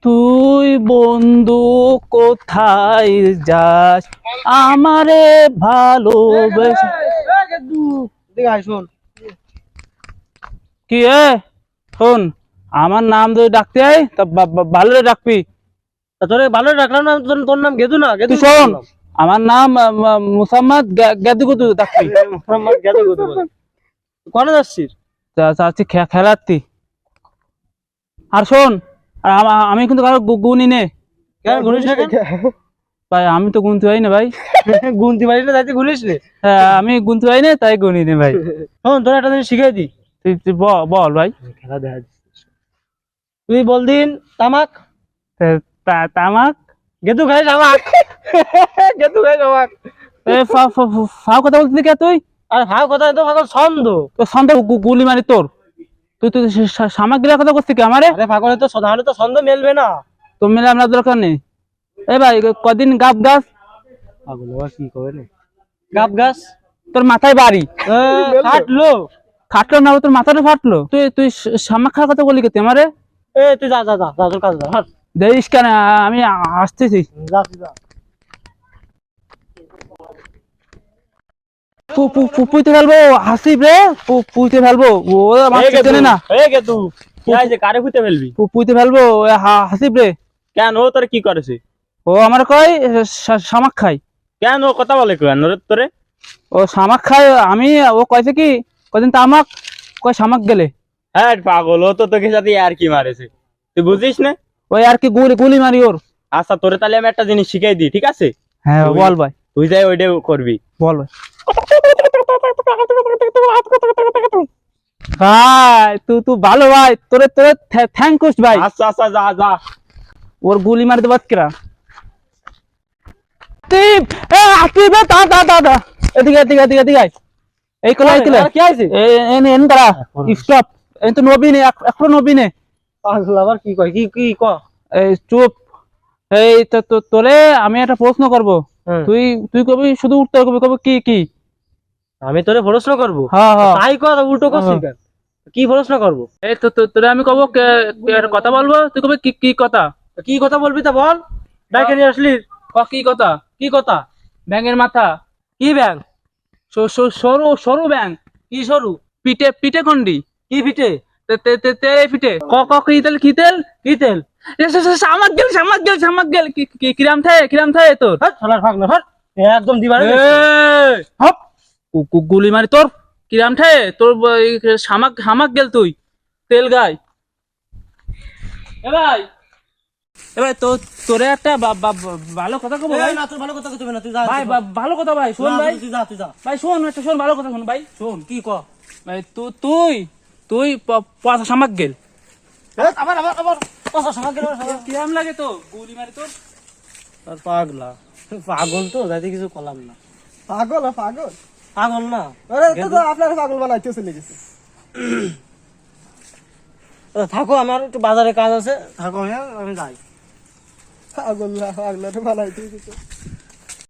তুই বন্ধু কোথায় যাস আমারে ভালোবেসে। কি এ শোন, আমার নাম যদি ডাকতে হয় তা ভালো ডাকবি। তোরে ভালো রাখলাম না, তোর নাম গেদু না? গেদু শোন, আমার নাম মুসাম্মদ গেদুগুদু ডাকবি। মোহাম্মদ গেদু গেদু বল। কোনে যাচ্ছিস? যাচ্ছি খেলাচ্ছি। আর শোন, আমি কিন্তু কারো গুনি নে। কেন গুনিস না কেন? ভাই আমি তো গুনতে পারি না ভাই। গুনতে পারিস না তাইতে গুনিস নে? হ্যাঁ আমি গুনতে পারি না তাই গুনি নে ভাই। শোন, তোর একটা জিনিস শিখিয়ে দি। তুই বল ভাই। খেলা দেখা তুই বল দিন তামাক। তামাক গেদু খাই তামাক। গেদু খাই তামাক। ফাও কথা বলছিস কে তুই? আর হাও কথা তো পাগল ছন্দ। তোর সন্দেহ গুলি মারি তোর। তুই তুই সামাক গিলা কথা করছিস কি আমারে? আরে পাগলে তো সাধারণ তো ছন্দ মেলবে না। তো মেলে আমরা দরকার নেই। এ ভাই কদিন গাব গাছ। পাগল আবার কি কবে না? গাব গাছ তোর মাথায় বাড়ি ফাটলো। ফাটলো না, তোর মাথাটা ফাটলো। তুই তুই সামাক খাওয়ার কথা বলি কে তুই আমারে? এ তুই যা যা যা যা, তোর কাজ যা। দেখিস কেন, আমি আসতেছি। যা যা। পুইতে ফেলবো হাসিব রে, পুইতে ফেলবো। ও আমার চেনে না। এ গেদু কি আছে, কারে ফুটে ফেলবি? পুইতে ফেলবো হাসিব রে। কেন ও তোরে কি করেছে? ও আমার কয় শামাক খাই। কেন ও কথা বলে কেন রে তোরে? ও শামাক খায়, আমি ও কয়েছে কি কদিন তামাক কয় শামাক গেলে। হ্যাঁ পাগল, ও তো তোকে সাথে আর কি মারেছে, তুই বুঝিস না? ওই আর কি গুলি মারি ওর। আচ্ছা তোরে তাহলে আমি একটা জিনিস শিখাই দিই, ঠিক আছে? হ্যাঁ বল ভাই। তুই যাই ওইটা করবি। বল ভাই। ভাই তুই ভালো ভাই, তোরে তোরে থ্যাংক ইউ ভাই। আচ্ছা আচ্ছা যা যা। ওর গুলি মারি দেবাত কিরা। টিপ এ আতিব তা তা তা তা এদিকে এদিকে এদিকে এদিকে এই কলা এই কলা কি আছে? এন দাঁড়া স্টপ। এই তো নবীনে এখনো নবীনে। পাগল আবার কি কয়, কি কি ক? এই চুপ। এই তো তোরে আমি একটা প্রশ্ন করব, তুই তুই কবি শুধু উত্তর কবি, কবি কি কি। আমি তোরে প্রশ্ন করব? হ্যাঁ হ্যাঁ তাই কর, উল্টো করছিস কেন? কি প্রশ্ন করব? এই তো তোরে আমি কব একটা কথা বলবো, তুই কবি কি কি কথা। কি কথা বলবি তা বল। ডাকে নিয়ে আসলি কি কথা। কি কথা? ব্যাঙের মাথা। কি ব্যাং? সরু সরু ব্যাং। কি সরু? পিঠে পিঠে খন্ডি। কি পিঠে? তে পিঠে ক কি তেল কি তেল কি তেল? শামাক গেল শামাক গেল শামাক গেল কিরাম থাকে তোর। শালার পাগলা হট, একদম দিবারে হপ গুলি মারি তোর। কিরাম থাকে তোর শামাক হামাক গেল তুই তেল গাই। এ ভাই তো তোরে একটা ভালো কথা কব ভাই। না তোর ভালো কথা কইতে হবে না, তুই যা ভাই ভালো কথা ভাই শোন ভাই। তুই যা তুই যা। ভাই শোন একটা শোন ভালো কথা শোন ভাই। শোন কি ক? ভাই তুই তুই পয়সা শামাক গেল। আবার আবার আবার কথা শোনা গেল। কিরাম লাগে তো গুলি মারি তোর। আর পাগলা পাগল তো যাইতে কিছু কলাম না। পাগল পাগল পাগল না? আরে তো তো আপনার পাগল বানাইতে চলে গেছে। থাকো, আমার একটু বাজারে কাজ আছে, থাকো, আমি যাই। পাগল না পাগল বানাইতে গেছে।